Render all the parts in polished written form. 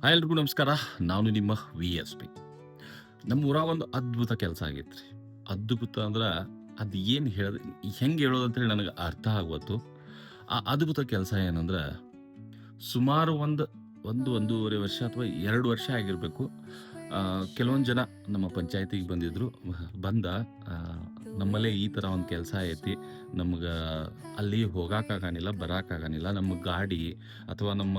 Hi ಎಲ್ರಿಗೂ ನಮಸ್ಕಾರ. ನಾನು ನಿಮ್ಮ VSP. ನಮ್ಮ ಊರಾಗ ಒಂದು ಅದ್ಭುತ ಕೆಲಸ ಆಗೈತ್ರಿ. ಅದ್ಭುತ ಅಂದ್ರೆ ಅದು ಏನು ಹೇಳೋದು, ಹೆಂಗೆ ಹೇಳೋದು ಅಂತೇಳಿ ನನಗೆ ಅರ್ಥ ಆಗ್ವತ್ತು. ಆ ಅದ್ಭುತ ಕೆಲಸ ಏನಂದ್ರೆ ಸುಮಾರು ಒಂದೂವರೆ ವರ್ಷ ಅಥವಾ 2 ವರ್ಷ ಆಗಿರಬೇಕು. ಕೆಲವೊಂದು ಜನ ನಮ್ಮ ಪಂಚಾಯತಿಗೆ ಬಂದಿದ್ರು. ಬಂದ ಆ, ನಮ್ಮಲ್ಲೇ ಈ ಥರ ಒಂದು ಕೆಲಸ ಐತಿ, ನಮ್ಗೆ ಅಲ್ಲಿ ಹೋಗೋಕ್ಕಾಗಂಗಿಲ್ಲ, ಬರೋಕ್ಕಾಗಂಗಿಲ್ಲ. ನಮ್ಮ ಗಾಡಿ ಅಥವಾ ನಮ್ಮ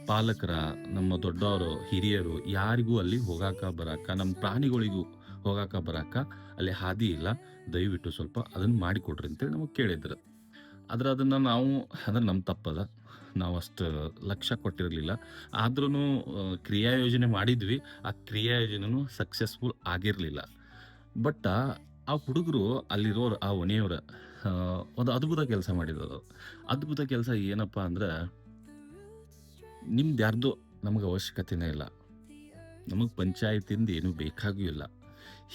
ಪಾಲಕರ, ನಮ್ಮ ದೊಡ್ಡವರು, ಹಿರಿಯರು ಯಾರಿಗೂ ಅಲ್ಲಿ ಹೋಗಾಕ ಬರಾಕ, ನಮ್ಮ ಪ್ರಾಣಿಗಳಿಗೂ ಹೋಗಾಕ ಬರಾಕ ಅಲ್ಲಿ ಹಾದಿ ಇಲ್ಲ. ದಯವಿಟ್ಟು ಸ್ವಲ್ಪ ಅದನ್ನು ಮಾಡಿಕೊಡ್ರಿ ಅಂತೇಳಿ ನಮಗೆ ಕೇಳಿದ್ರು. ಆದ್ರೆ ಅದನ್ನು ನಾವು, ಅಂದ್ರೆ ನಮ್ಮ ತಪ್ಪದ, ನಾವು ಅಷ್ಟು ಲಕ್ಷ್ಯ ಕೊಟ್ಟಿರಲಿಲ್ಲ. ಆದ್ರೂ ಕ್ರಿಯಾ ಯೋಜನೆ ಮಾಡಿದ್ವಿ. ಆ ಕ್ರಿಯಾ ಯೋಜನೆನೂ ಸಕ್ಸಸ್ಫುಲ್ ಆಗಿರಲಿಲ್ಲ. ಬಟ್ ಆ ಹುಡುಗರು, ಅಲ್ಲಿರೋರು, ಆ ಒಣೆಯವ್ರ ಒಂದು ಅದ್ಭುತ ಕೆಲಸ ಮಾಡಿದ್ರು. ಅದ್ಭುತ ಕೆಲಸ ಏನಪ್ಪ ಅಂದ್ರೆ, ನಿಮ್ದು ಯಾರ್ದೋ ನಮಗೆ ಅವಶ್ಯಕತೆನೇ ಇಲ್ಲ, ನಮಗೆ ಪಂಚಾಯತಿಂದ ಏನೂ ಬೇಕಾಗೂ ಇಲ್ಲ.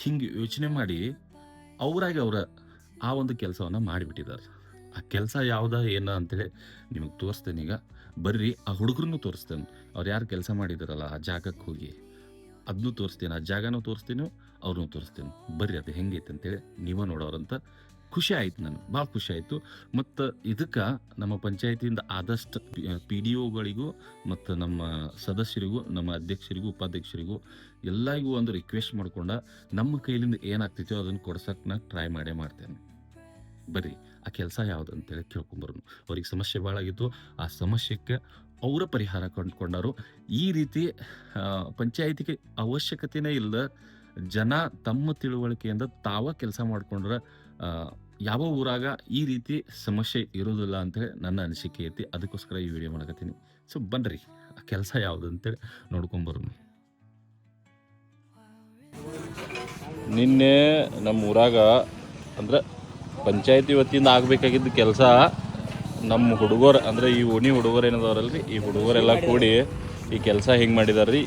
ಹಿಂಗೆ ಯೋಚನೆ ಮಾಡಿ ಅವರಾಗಿ ಅವರ ಆ ಒಂದು ಕೆಲಸವನ್ನು ಮಾಡಿಬಿಟ್ಟಿದ್ದಾರೆ. ಆ ಕೆಲಸ ಯಾವುದ ಏನ ಅಂತೇಳಿ ನಿಮಗೆ ತೋರಿಸ್ತೇನೆ. ಈಗ ಬರ್ರಿ, ಆ ಹುಡುಗರನ್ನು ತೋರಿಸ್ತೇನೆ. ಅವ್ರು ಯಾರು ಕೆಲಸ ಮಾಡಿದಾರಲ್ಲ ಆ ಜಾಗಕ್ಕೆ ಹೋಗಿ ಅದನ್ನೂ ತೋರಿಸ್ತೀನಿ, ಆ ಜಾಗನೂ ತೋರಿಸ್ತೀನಿ, ಅವ್ರನ್ನೂ ತೋರಿಸ್ತೀನಿ. ಬರ್ರಿ, ಅದು ಹೆಂಗೈತೆ ಅಂತೇಳಿ ನೀವೇ ನೋಡೋರಂತ. ಖುಷಿ ಆಯ್ತು, ನನಗೆ ಭಾಳ ಖುಷಿ ಆಯಿತು. ಮತ್ತು ಇದಕ್ಕೆ ನಮ್ಮ ಪಂಚಾಯತಿಯಿಂದ ಆದಷ್ಟು PDOಗಳಿಗೂ ಮತ್ತು ನಮ್ಮ ಸದಸ್ಯರಿಗೂ, ನಮ್ಮ ಅಧ್ಯಕ್ಷರಿಗೂ, ಉಪಾಧ್ಯಕ್ಷರಿಗೂ ಎಲ್ಲರಿಗೂ ಒಂದು ರಿಕ್ವೆಸ್ಟ್ ಮಾಡ್ಕೊಂಡು ನಮ್ಮ ಕೈಲಿಂದ ಏನಾಗ್ತೈತೋ ಅದನ್ನು ಕೊಡ್ಸಕ್ಕೆ ನಾನು ಟ್ರೈ ಮಾಡ್ತೇನೆ. ಬರ್ರಿ, ಆ ಕೆಲಸ ಯಾವ್ದು ಅಂತೇಳಿ ಕೇಳ್ಕೊಂಬರೋನು. ಅವ್ರಿಗೆ ಸಮಸ್ಯೆ ಭಾಳ ಆಗಿತ್ತು. ಆ ಸಮಸ್ಯೆಗೆ ಅವರ ಪರಿಹಾರ ಕಂಡುಕೊಂಡರು. ಈ ರೀತಿ ಪಂಚಾಯತಿಗೆ ಅವಶ್ಯಕತೆನೇ ಇಲ್ಲ, ಜನ ತಮ್ಮ ತಿಳುವಳಿಕೆಯಿಂದ ತಾವ ಕೆಲಸ ಮಾಡ್ಕೊಂಡ್ರೆ ಯಾವ ಊರಾಗ ಈ ರೀತಿ ಸಮಸ್ಯೆ ಇರೋದಿಲ್ಲ ಅಂತೇಳಿ ನನ್ನ ಅನಿಸಿಕೆ ಐತಿ. ಅದಕ್ಕೋಸ್ಕರ ಈ ವಿಡಿಯೋ ಮಾಡಕತ್ತೀನಿ. ಸೊ ಬನ್ರಿ, ಆ ಕೆಲಸ ಯಾವುದು ಅಂತೇಳಿ ನೋಡ್ಕೊಂಬರೋನು. ನಿನ್ನೆ ನಮ್ಮ ಊರಾಗ ಅಂದ್ರೆ ಪಂಚಾಯತಿ ವತಿಯಿಂದ ಆಗಬೇಕಾಗಿದ್ದ ಕೆಲಸ ನಮ್ಮ ಹುಡುಗರು, ಅಂದರೆ ಈ ಓಣಿ ಹುಡುಗರು ಏನದವ್ರಲ್ರಿ, ಈ ಹುಡುಗರೆಲ್ಲ ಕೂಡಿ ಈ ಕೆಲಸ ಹೆಂಗೆ ಮಾಡಿದಾರೆ ರೀ.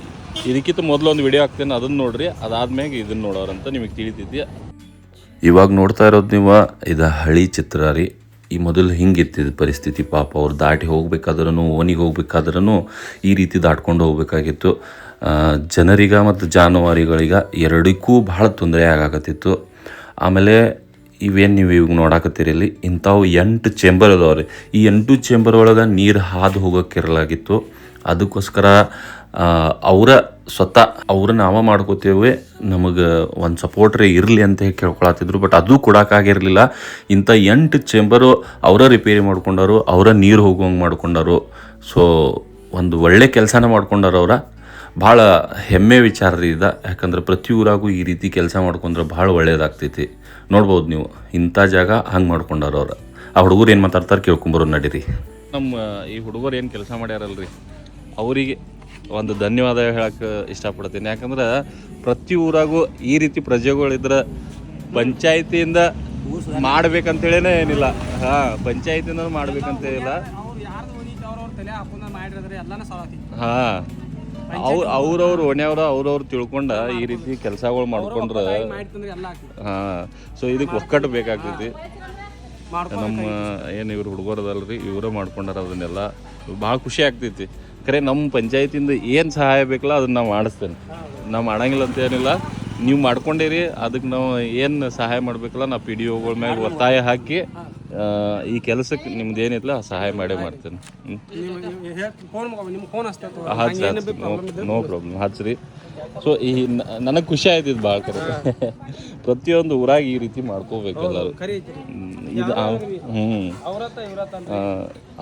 ಇದಕ್ಕಿಂತ ಮೊದಲು ಒಂದು ವಿಡಿಯೋ ಹಾಕ್ತೇನೆ, ಅದನ್ನು ನೋಡ್ರಿ. ಅದಾದ್ಮೇಲೆ ಇದನ್ನು ನೋಡೋರಂತ ನಿಮಗೆ ತಿಳಿತೈತಿ. ಇವಾಗ ನೋಡ್ತಾ ಇರೋದು ನೀವು, ಇದು ಹಳಿ ಚಿತ್ರ ರೀ. ಈ ಮೊದಲು ಹಿಂಗಿತ್ತಿದ ಪರಿಸ್ಥಿತಿ. ಪಾಪ ಅವ್ರು ದಾಟಿ ಹೋಗ್ಬೇಕಾದ್ರೂ, ಓಣಿಗೆ ಹೋಗ್ಬೇಕಾದ್ರೂ ಈ ರೀತಿ ದಾಟ್ಕೊಂಡು ಹೋಗ್ಬೇಕಾಗಿತ್ತು. ಜನರಿಗೆ ಮತ್ತು ಜಾನುವಾರುಗಳಿಗೆ ಎರಡಕ್ಕೂ ಭಾಳ ತೊಂದರೆ ಆಗಾಕತ್ತಿತ್ತು. ಆಮೇಲೆ ಇವೇನು ನೀವು ಇವಾಗ ನೋಡಾಕತ್ತೀರಿ ಇಲ್ಲಿ, ಇಂಥವು 8 ಚೇಂಬರ್ ಅದಾವೆ ರೀ. ಈ 8 ಚೇಂಬರ್ ಒಳಗೆ ನೀರು ಹಾದು ಹೋಗೋಕ್ಕಿರಲಾಗಿತ್ತು. ಅದಕ್ಕೋಸ್ಕರ ಅವ್ರ ನಾವ ಮಾಡ್ಕೋತೇವೆ, ನಮಗೆ ಒಂದು ಸಪೋರ್ಟ್ರೇ ಇರಲಿ ಅಂತ ಕೇಳ್ಕೊಳತ್ತಿದ್ರು. ಬಟ್ ಅದು ಕೊಡೋಕ್ಕಾಗಿರಲಿಲ್ಲ. ಇಂಥ 8 ಚೇಂಬರು ಅವರ ರಿಪೇರಿ ಮಾಡ್ಕೊಂಡರು, ಅವರ ನೀರು ಹೋಗುವಂಗೆ ಮಾಡ್ಕೊಂಡರು. ಸೊ ಒಂದು ಒಳ್ಳೆ ಕೆಲಸನ ಮಾಡ್ಕೊಂಡಾರ ಅವರ. ಭಾಳ ಹೆಮ್ಮೆ ವಿಚಾರ ರೀ ಇದು. ಯಾಕಂದ್ರೆ ಪ್ರತಿ ಊರಾಗೂ ಈ ರೀತಿ ಕೆಲಸ ಮಾಡ್ಕೊಂಡ್ರೆ ಭಾಳ ಒಳ್ಳೇದಾಗ್ತೈತಿ. ನೋಡ್ಬೋದು ನೀವು, ಇಂಥ ಜಾಗ ಹಂಗೆ ಮಾಡ್ಕೊಂಡಾರ ಅವ್ರು. ಆ ಹುಡುಗರು ಏನು ಮಾತಾಡ್ತಾರೆ ಕೇಳ್ಕೊಂಬರೋ ನಡೀರಿ. ನಮ್ಮ ಈ ಹುಡುಗರು ಏನು ಕೆಲಸ ಮಾಡ್ಯಾರಲ್ರಿ, ಅವರಿಗೆ ಒಂದು ಧನ್ಯವಾದ ಹೇಳಕ್ಕೆ ಇಷ್ಟಪಡ್ತೀನಿ. ಯಾಕಂದ್ರೆ ಪ್ರತಿ ಊರಾಗೂ ಈ ರೀತಿ ಪ್ರಜೆಗಳಿದ್ರೆ ಪಂಚಾಯತಿಯಿಂದ ಮಾಡ್ಬೇಕಂತೇಳೇನೆ ಏನಿಲ್ಲ. ಪಂಚಾಯತಿಯಿಂದ ಮಾಡ್ಬೇಕಂತೇಳಿಲ್ಲ. ಅವ್ರವ್ರು ಓಣ್ಯವ್ರ ಅವ್ರವ್ರು ತಿಳ್ಕೊಂಡ ಈ ರೀತಿ ಕೆಲಸಗಳು ಮಾಡ್ಕೊಂಡ್ರೆ ಸೊ ಇದಕ್ಕೆ ಒಕ್ಕಟ್ಟು ಬೇಕಾಗ್ತೈತಿ. ನಮ್ಮ ಏನು ಇವ್ರು ಹುಡುಗರದಲ್ರಿ, ಇವರೇ ಮಾಡ್ಕೊಂಡಾರ ಅದನ್ನೆಲ್ಲ. ಭಾಳ ಖುಷಿ ಆಗ್ತೈತಿ. ಖರೆ ನಮ್ಮ ಪಂಚಾಯತಿಯಿಂದ ಏನು ಸಹಾಯ ಬೇಕಲ್ಲ ಅದನ್ನು ನಾವು ಮಾಡಿಸ್ತೇನೆ. ನಾವು ಮಾಡಂಗಿಲ್ಲ ಅಂತ ಏನಿಲ್ಲ, ನೀವು ಮಾಡ್ಕೊಂಡಿರಿ. ಅದಕ್ಕೆ ನಾವು ಏನು ಸಹಾಯ ಮಾಡಬೇಕಲ್ಲ, ನಾವು PDOಗಳ ಮ್ಯಾಗ ಒತ್ತಾಯ ಹಾಕಿ ಈ ಕೆಲಸಕ್ಕೆ ನಿಮ್ದು ಏನಿಲ್ಲ ಸಹಾಯ ಮಾಡೇ ಮಾಡ್ತೇನೆ. No problem, ಹಚ್ಚ್ರಿ. ಸೊ ಈ ನನಗೆ ಖುಷಿ ಆಯ್ತಿದ್ದು ಭಾಳ. ಪ್ರತಿಯೊಂದು ಊರಾಗ ಈ ರೀತಿ ಮಾಡ್ಕೋಬೇಕು ಎಲ್ಲರೂ. ಇದು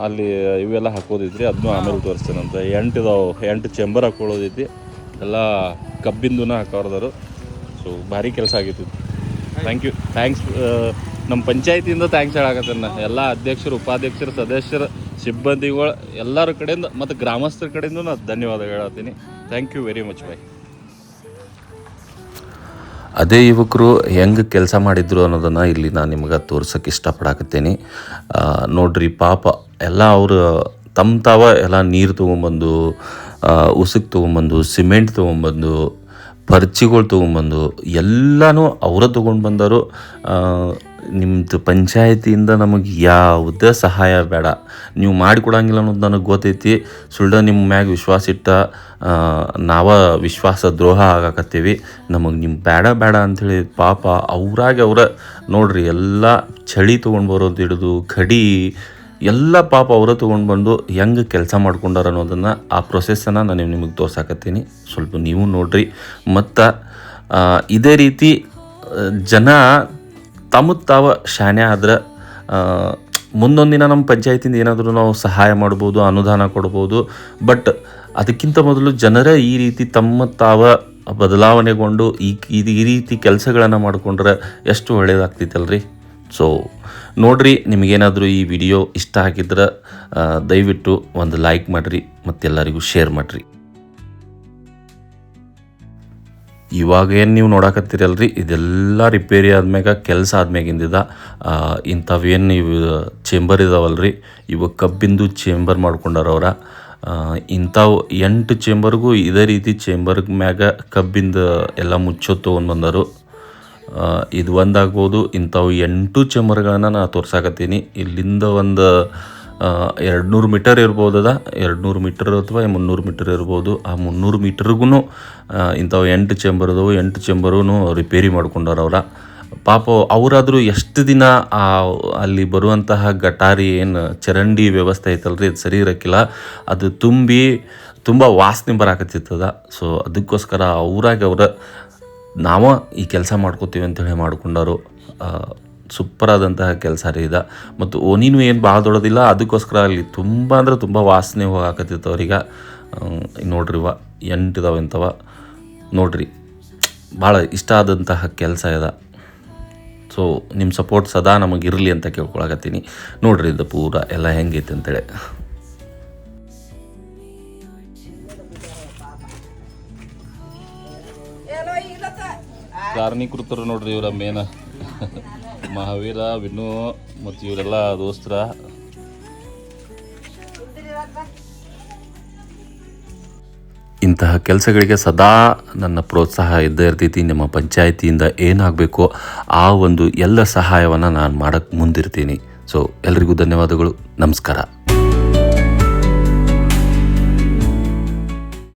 ಅಲ್ಲಿ ಇವೆಲ್ಲ ಹಾಕೋದೈತ್ರಿ, ಅದನ್ನು ಆಮೇಲೆ ತೋರಿಸ್ತೇನಂತ. 8 ಚೇಂಬರ್ ಹಾಕೊಳ್ಳೋದೈತಿ, ಎಲ್ಲ ಕಬ್ಬಿಂದೂ ಹಾಕೋರ್ದಾರು. ಸೊ ಭಾರಿ ಕೆಲಸ ಆಗಿತ್ತು. ಥ್ಯಾಂಕ್ಸ್. ನಮ್ಮ ಪಂಚಾಯತಿಯಿಂದ ಥ್ಯಾಂಕ್ಸ್ ಹೇಳಕತ್ತೇನೆ. ಎಲ್ಲ ಅಧ್ಯಕ್ಷರು, ಉಪಾಧ್ಯಕ್ಷರು, ಸದಸ್ಯರು, ಸಿಬ್ಬಂದಿಗಳು ಎಲ್ಲರ ಕಡೆಯಿಂದ ಮತ್ತು ಗ್ರಾಮಸ್ಥರ ಕಡೆಯಿಂದ ನಾನು ಧನ್ಯವಾದ ಹೇಳತ್ತೀನಿ. Thank you very much. Bye. ಅದೇ ಯುವಕರು ಹೆಂಗೆ ಕೆಲಸ ಮಾಡಿದ್ರು ಅನ್ನೋದನ್ನು ಇಲ್ಲಿ ನಾನು ನಿಮ್ಗೆ ತೋರ್ಸೋಕ್ಕೆ ಇಷ್ಟಪಡಾಕತ್ತೀನಿ. ನೋಡ್ರಿ, ಪಾಪ ಎಲ್ಲ ಅವರು ತಾವ ಎಲ್ಲ ನೀರು ತೊಗೊಂಬಂದು, ಉಸುಕ್ ತೊಗೊಂಬಂದು, ಸಿಮೆಂಟ್ ತೊಗೊಂಬಂದು, ಪರ್ಚಿಗಳು ತೊಗೊಂಬಂದು ಎಲ್ಲನೂ ಅವರ ತೊಗೊಂಡು ಬಂದರು. ನಿಮ್ಮದು ಪಂಚಾಯತಿಯಿಂದ ನಮಗೆ ಯಾವುದೇ ಸಹಾಯ ಬೇಡ, ನೀವು ಮಾಡಿಕೊಡಂಗಿಲ್ಲ ಅನ್ನೋದು ನನಗೆ ಗೊತ್ತೈತಿ. ಸುಳ್ಳ ನಿಮ್ಮ ಮ್ಯಾಗ ವಿಶ್ವಾಸ ಇಟ್ಟ ನಾವ ವಿಶ್ವಾಸ ದ್ರೋಹ ಆಗಾಕತ್ತೀವಿ, ನಮಗೆ ನಿಮ್ಮ ಬೇಡ ಅಂಥೇಳಿ ಪಾಪ ಅವರಾಗೆ ನೋಡ್ರಿ ಎಲ್ಲ ಚಳಿ ತೊಗೊಂಡು ಬರೋದು ಹಿಡಿದು ಕಡಿ ಎಲ್ಲ ಪಾಪ ಅವರ ತೊಗೊಂಡು ಬಂದು ಹೆಂಗೆ ಕೆಲಸ ಮಾಡ್ಕೊಂಡಾರ ಅನ್ನೋದನ್ನು ಆ ಪ್ರೊಸೆಸ್ಸನ್ನು ನಾನು ನಿಮಗೆ ತೋರ್ಸಾಕತ್ತೀನಿ. ಸ್ವಲ್ಪ ನೀವು ನೋಡ್ರಿ. ಮತ್ತು ಇದೇ ರೀತಿ ಜನ ತಾವ ಶಾನೆ ಆದ್ರೆ ಮುಂದೊಂದು ದಿನ ನಮ್ಮ ಪಂಚಾಯತಿಂದ ಏನಾದರೂ ನಾವು ಸಹಾಯ ಮಾಡ್ಬೋದು, ಅನುದಾನ ಕೊಡ್ಬೋದು. ಬಟ್ ಅದಕ್ಕಿಂತ ಮೊದಲು ಜನರ ಈ ರೀತಿ ತಾವ ಬದಲಾವಣೆಗೊಂಡು ಈ ರೀತಿ ಕೆಲಸಗಳನ್ನು ಮಾಡಿಕೊಂಡ್ರೆ ಎಷ್ಟು ಒಳ್ಳೆಯದಾಗ್ತೈತಲ್ರಿ. ಸೊ ನೋಡ್ರಿ, ನಿಮಗೇನಾದರೂ ಈ ವಿಡಿಯೋ ಇಷ್ಟ ಆಗಿದ್ರೆ ದಯವಿಟ್ಟು ಒಂದು ಲೈಕ್ ಮಾಡಿರಿ ಮತ್ತು ಎಲ್ಲರಿಗೂ ಶೇರ್ ಮಾಡಿರಿ. ಇವಾಗ ಏನು ನೀವು ನೋಡಕತ್ತೀರಲ್ರಿ, ಇದೆಲ್ಲ ರಿಪೇರಿ ಆದ್ಮ್ಯಾಗ ಕೆಲಸ ಆದ್ಮ್ಯಾಗಿಂದಿದ ಇಂಥವೇನು ಇವು ಚೇಂಬರ್ ಇದಾವಲ್ರಿ, ಇವು ಕಬ್ಬಿಂದು ಚೇಂಬರ್ ಮಾಡ್ಕೊಂಡಾರ ಇಂಥವು 8 ಚೇಂಬರ್ಗೂ ಇದೇ ರೀತಿ ಚೇಂಬರ್ ಮ್ಯಾಗ ಕಬ್ಬಿಂದ ಎಲ್ಲ ಮುಚ್ಚೋದು ತೊಗೊಂಡು ಬಂದರು. ಇದು ಒಂದಾಗ್ಬೋದು. ಇಂಥವು 8 ಚೇಂಬರ್ಗಳನ್ನು ನಾನು ತೋರ್ಸಾಕತ್ತೀನಿ. ಇಲ್ಲಿಂದ ಒಂದು 200 ಮೀಟರ್ ಇರ್ಬೋದದ, 200 ಮೀಟರ್ ಅಥವಾ 300 ಮೀಟರ್ ಇರ್ಬೋದು. ಆ 300 ಮೀಟರ್ಗೂ ಇಂಥವು 8 ಚೇಂಬರ್ ಅದಾವು. 8 ಚೇಂಬರೂ ರಿಪೇರಿ ಮಾಡ್ಕೊಂಡಾರ ಪಾಪ. ಅವರಾದರೂ ಎಷ್ಟು ದಿನ ಅಲ್ಲಿ ಬರುವಂತಹ ಗಟಾರಿ ಏನು ಚರಂಡಿ ವ್ಯವಸ್ಥೆ ಐತಲ್ರಿ, ಅದು ಸರಿ ಇರೋಕ್ಕಿಲ್ಲ, ಅದು ತುಂಬ ವಾಸನೆ ಬರಾಕತ್ತಿರ್ತದ. ಸೊ ಅದಕ್ಕೋಸ್ಕರ ನಾವು ಈ ಕೆಲಸ ಮಾಡ್ಕೋತೀವಿ ಅಂತೇಳಿ ಮಾಡ್ಕೊಂಡಾರು. ಸೂಪರಾದಂತಹ ಕೆಲಸ ರೀ ಇದು. ಮತ್ತು ಓಣಿನೂ ಏನು ಭಾಳ ದೊಡ್ಡದಿಲ್ಲ, ಅದಕ್ಕೋಸ್ಕರ ಅಲ್ಲಿ ತುಂಬ ವಾಸನೆ ಹೋಗಾಕತ್ತಿತ್ತವ್ರೀಗ. ನೋಡ್ರಿ 8 ಇದಾವೆ ಇಂಥವ ನೋಡ್ರಿ. ಭಾಳ ಇಷ್ಟ ಆದಂತಹ ಕೆಲಸ ಇದೆ. ಸೊ ನಿಮ್ಮ ಸಪೋರ್ಟ್ ಸದಾ ನಮಗಿರಲಿ ಅಂತ ಕೇಳ್ಕೊಳಕತ್ತೀನಿ. ನೋಡ್ರಿ ಇದು ಪೂರ ಎಲ್ಲ ಹೆಂಗೈತೆ ಅಂತೇಳಿ. ಕಾರಣೀಕೃತರು ನೋಡ್ರಿ ಇವರ ಮೇನ ಮಹಾವೀರ, ವಿನು ಮತ್ತು ಇವರೆಲ್ಲ ದೋಸ್ತರ. ಇಂತಹ ಕೆಲಸಗಳಿಗೆ ಸದಾ ನನ್ನ ಪ್ರೋತ್ಸಾಹ ಇದ್ದೇ ಇರ್ತೈತಿ. ನಿಮ್ಮ ಪಂಚಾಯಿತಿಯಿಂದ ಏನಾಗಬೇಕೋ ಆ ಒಂದು ಎಲ್ಲ ಸಹಾಯವನ್ನು ನಾನು ಮಾಡೋಕ್ಕೆ ಮುಂದಿರ್ತೀನಿ. ಸೊ ಎಲ್ರಿಗೂ ಧನ್ಯವಾದಗಳು. ನಮಸ್ಕಾರ.